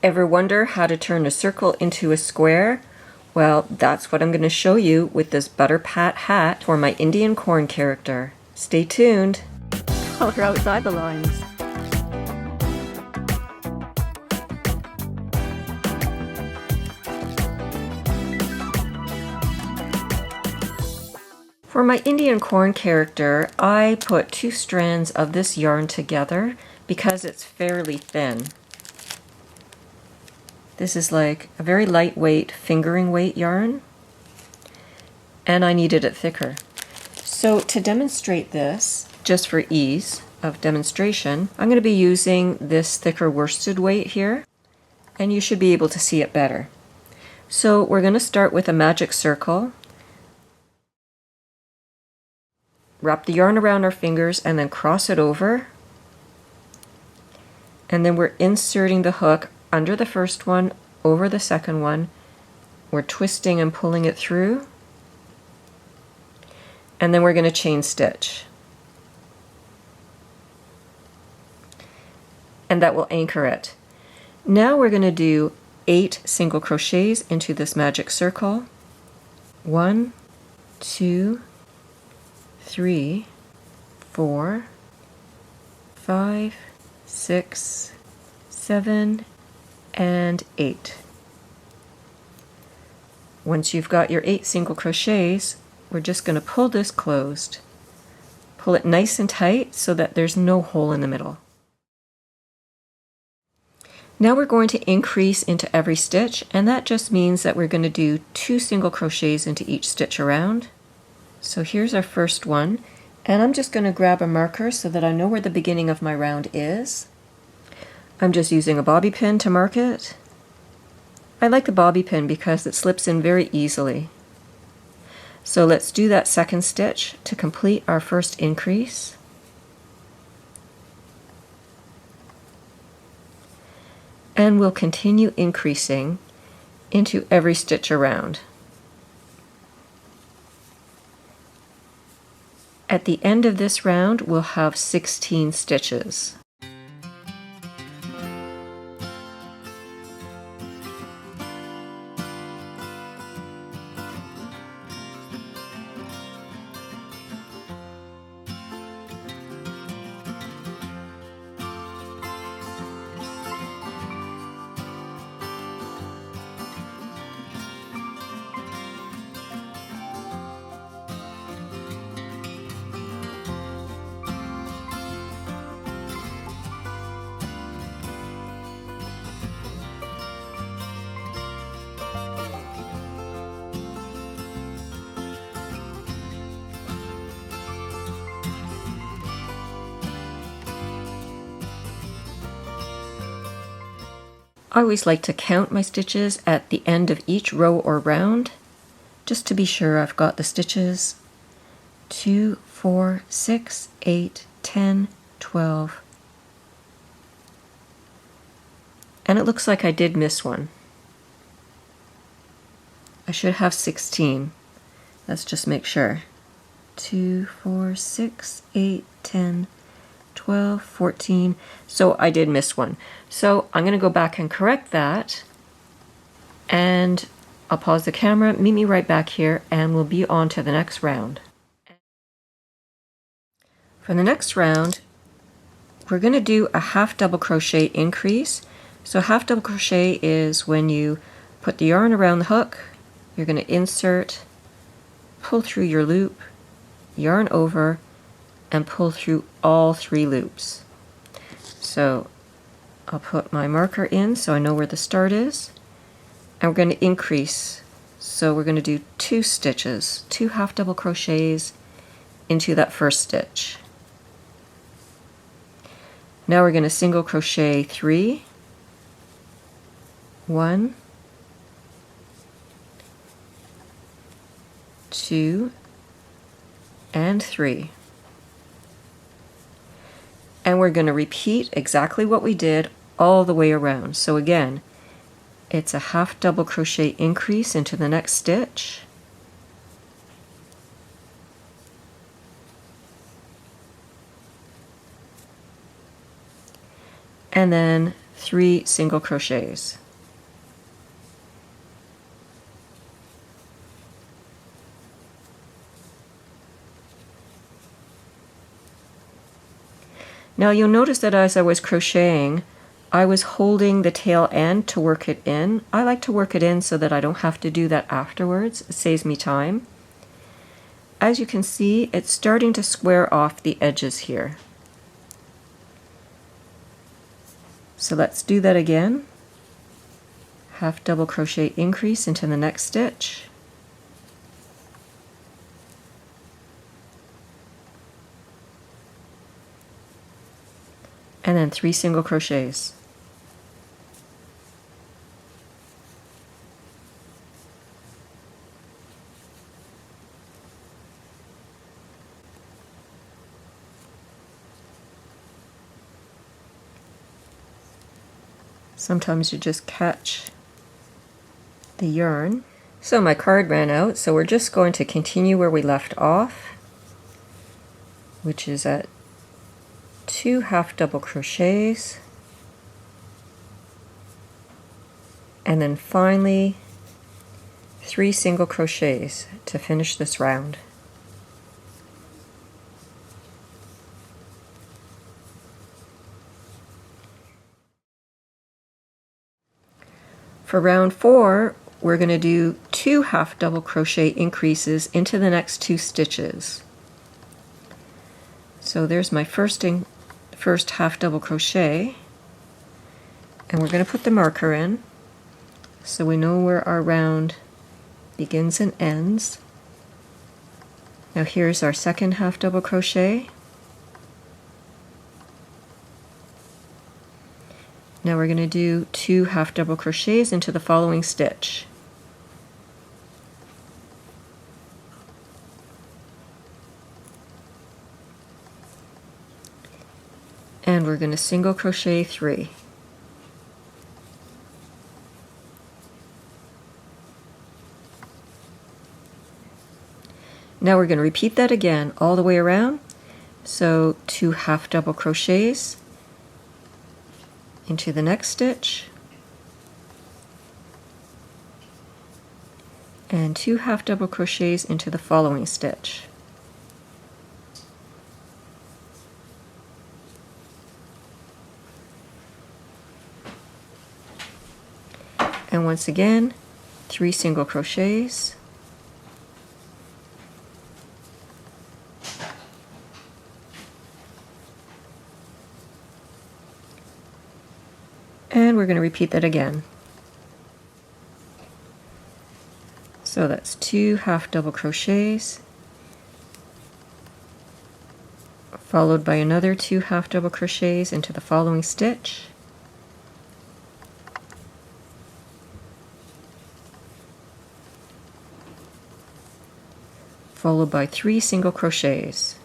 Ever wonder how to turn a circle into a square? Well, that's what I'm going to show you with this butter pat hat for my Indian corn character. Stay tuned. Color outside the lines. For my Indian corn character, I put 2 strands of this yarn together because it's fairly thin. This is like a very lightweight fingering weight yarn, and I needed it thicker. So to demonstrate this, just for ease of demonstration, I'm going to be using this thicker worsted weight here, and you should be able to see it better. So we're going to start with a magic circle, wrap the yarn around our fingers and then cross it over, and then we're inserting the hook under the first one, over the second one. We're twisting and pulling it through, and then we're going to chain stitch. And that will anchor it. Now we're going to do 8 single crochets into this magic circle. 1, 2, 3, 4, 5, 6, 7, and 8. Once you've got your 8 single crochets, we're just going to pull this closed. Pull it nice and tight so that there's no hole in the middle. Now we're going to increase into every stitch, and that just means that we're going to do 2 single crochets into each stitch around. So here's our first one, and I'm just going to grab a marker so that I know where the beginning of my round is. I'm just using a bobby pin to mark it. I like the bobby pin because it slips in very easily. So let's do that second stitch to complete our first increase. And we'll continue increasing into every stitch around. At the end of this round, we'll have 16 stitches. I always like to count my stitches at the end of each row or round, just to be sure I've got the stitches. 2, 4, 6, 8, 10, 12. And it looks like I did miss one. I should have 16. Let's just make sure. 2, 4, 6, 8, 10, 12, 14. So I did miss one. So I'm going to go back and correct that. And I'll pause the camera, meet me right back here, and we'll be on to the next round. For the next round, we're going to do a half double crochet increase. So half double crochet is when you put the yarn around the hook, you're going to insert, pull through your loop, yarn over, and pull through all 3 loops. So I'll put my marker in so I know where the start is, and we're going to increase. So we're going to do 2 stitches, 2 half double crochets into that first stitch. Now we're going to single crochet 3, 1, 2, and 3. And we're going to repeat exactly what we did all the way around. So again, it's a half double crochet increase into the next stitch, and then 3 single crochets. Now you'll notice that as I was crocheting, I was holding the tail end to work it in. I like to work it in so that I don't have to do that afterwards. It saves me time. As you can see, it's starting to square off the edges here. So let's do that again. Half double crochet increase into the next stitch. And then 3 single crochets. Sometimes you just catch the yarn. So my card ran out, so we're just going to continue where we left off, which is at 2 half double crochets, and then finally 3 single crochets to finish this round. For round 4, we're going to do 2 half double crochet increases into the next 2 stitches. So there's my first half double crochet, and we're going to put the marker in so we know where our round begins and ends. Now here's our second half double crochet. Now we're going to do 2 half double crochets into the following stitch. And we're going to single crochet 3. Now we're going to repeat that again all the way around. So 2 half double crochets into the next stitch, and 2 half double crochets into the following stitch. And once again, 3 single crochets, and we're going to repeat that again. So that's 2 half double crochets, followed by another 2 half double crochets into the following stitch, followed by 3 single crochets.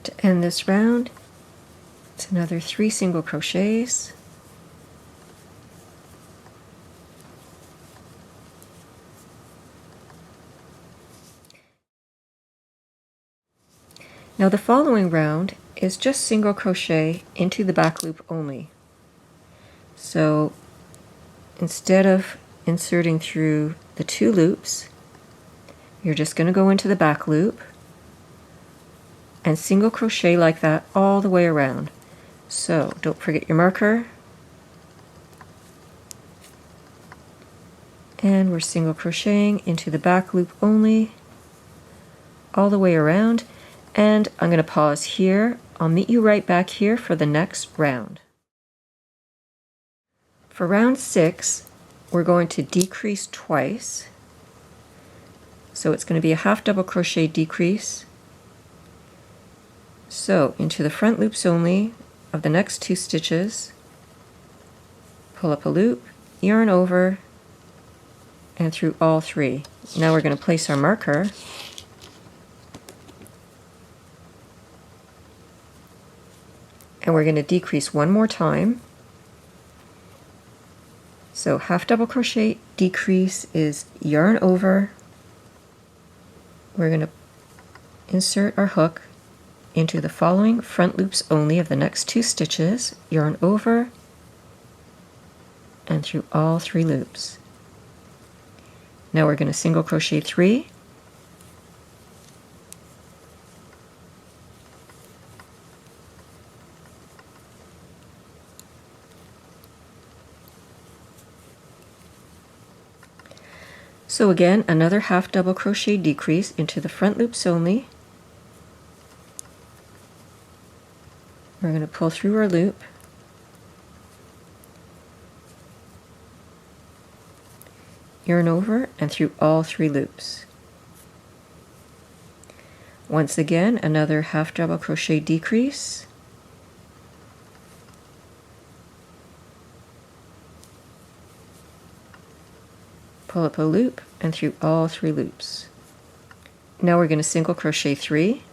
To end this round, it's another 3 single crochets, now the following round is just single crochet into the back loop only. So instead of inserting through the 2 loops, you're just going to go into the back loop and single crochet like that all the way around. So don't forget your marker, and we're single crocheting into the back loop only all the way around, and I'm going to pause here. I'll meet you right back here for the next round. For round 6, we're going to decrease twice, so it's going to be a half double crochet decrease, So into the front loops only of the next 2 stitches, pull up a loop, yarn over, and through all 3. Now we're going to place our marker and we're going to decrease one more time. So half double crochet decrease is yarn over. We're going to insert our hook into the following front loops only of the next 2 stitches, yarn over, and through all 3 loops. Now we're going to single crochet 3, so again another half double crochet decrease into the front loops only. We're going to pull through our loop, yarn over, and through all 3 loops. Once again another half double crochet decrease, pull up a loop, and through all 3 loops. Now we're going to single crochet 3,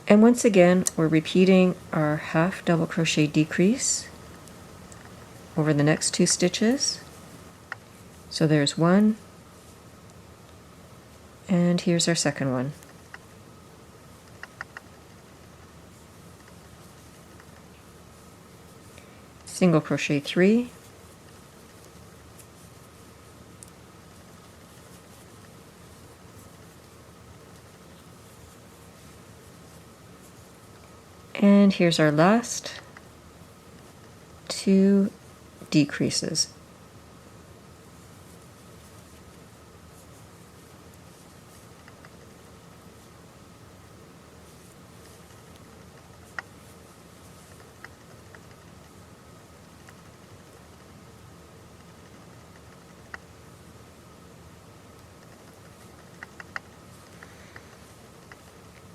and once again we're repeating our half double crochet decrease over the next 2 stitches. So there's 1, and here's our second one. Single crochet 3, and here's our last 2 decreases.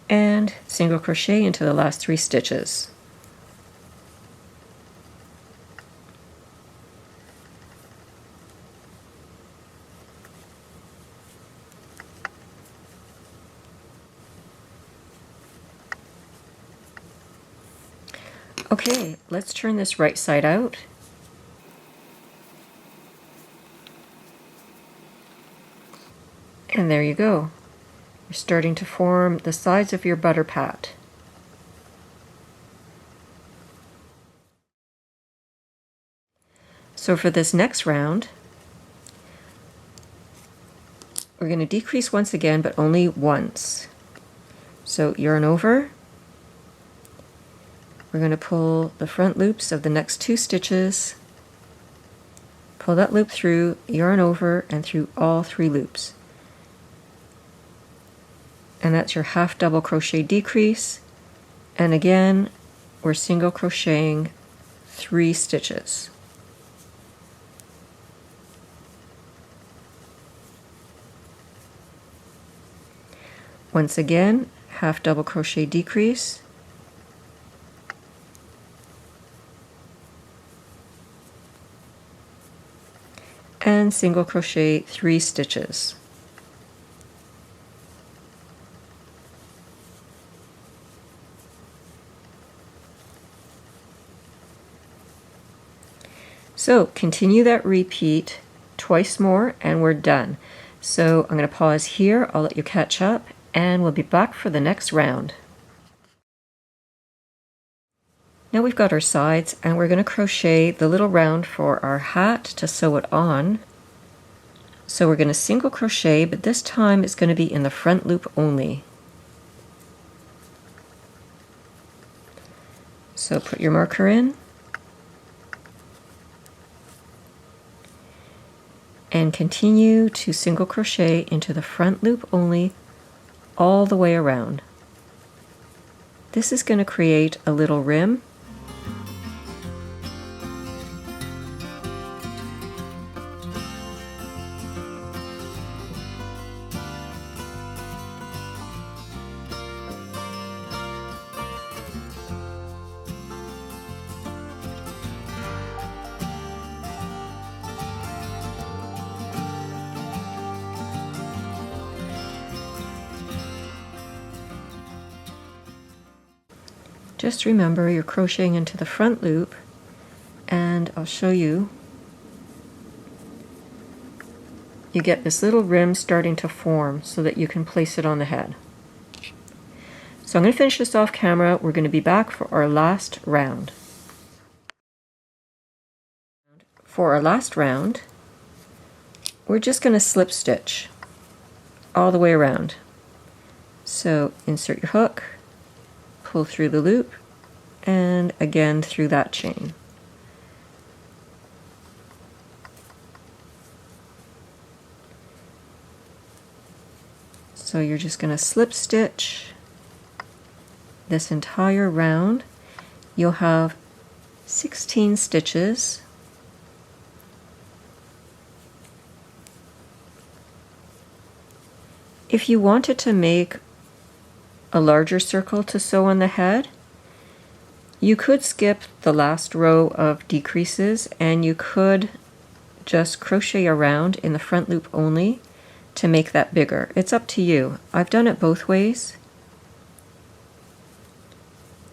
And single crochet into the last 3 stitches. Okay, let's turn this right side out. And there you go. You're starting to form the sides of your butter pat. So for this next round, we're going to decrease once again, but only once. So yarn over. We're going to pull the front loops of the next 2 stitches, pull that loop through, yarn over, and through all 3 loops. And that's your half double crochet decrease, and again we're single crocheting 3 stitches. Once again, half double crochet decrease, and single crochet 3 stitches. So continue that repeat twice more and we're done. So I'm going to pause here, I'll let you catch up, and we'll be back for the next round. Now we've got our sides and we're going to crochet the little round for our hat to sew it on. So we're going to single crochet, but this time it's going to be in the front loop only. So put your marker in, and continue to single crochet into the front loop only all the way around. This is going to create a little rim, just remember you're crocheting into the front loop, and I'll show you. You get this little rim starting to form so that you can place it on the head. So I'm going to finish this off camera. We're going to be back for our last round. For our last round, we're just going to slip stitch all the way around. So insert your hook, pull through the loop, and again through that chain. So you're just going to slip stitch this entire round. You'll have 16 stitches. If you wanted to make a larger circle to sew on the head, you could skip the last row of decreases and you could just crochet around in the front loop only to make that bigger. It's up to you. I've done it both ways.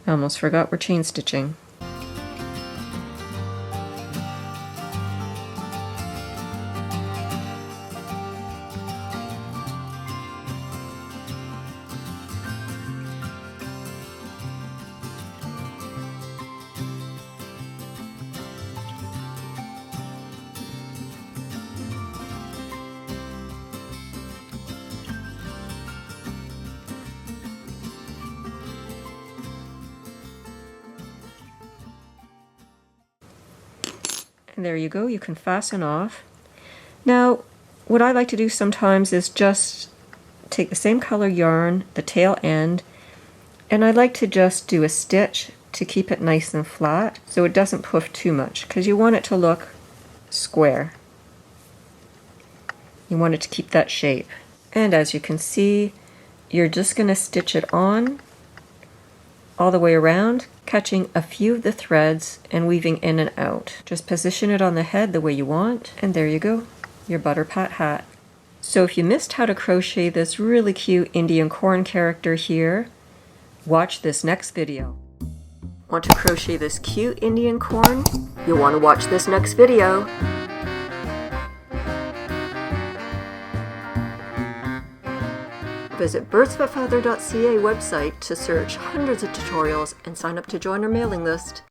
I almost forgot we're chain stitching. And there you go, you can fasten off. Now, what I like to do sometimes is just take the same color yarn, the tail end, and I like to just do a stitch to keep it nice and flat so it doesn't puff too much, because you want it to look square. You want it to keep that shape. And as you can see, you're just going to stitch it on all the way around, catching a few of the threads and weaving in and out. Just position it on the head the way you want, and there you go, your butter pat hat. So if you missed how to crochet this really cute Indian corn character here, watch this next video. Want to crochet this cute Indian corn? You'll want to watch this next video. Visit birdsbutfeather.ca website to search hundreds of tutorials and sign up to join our mailing list.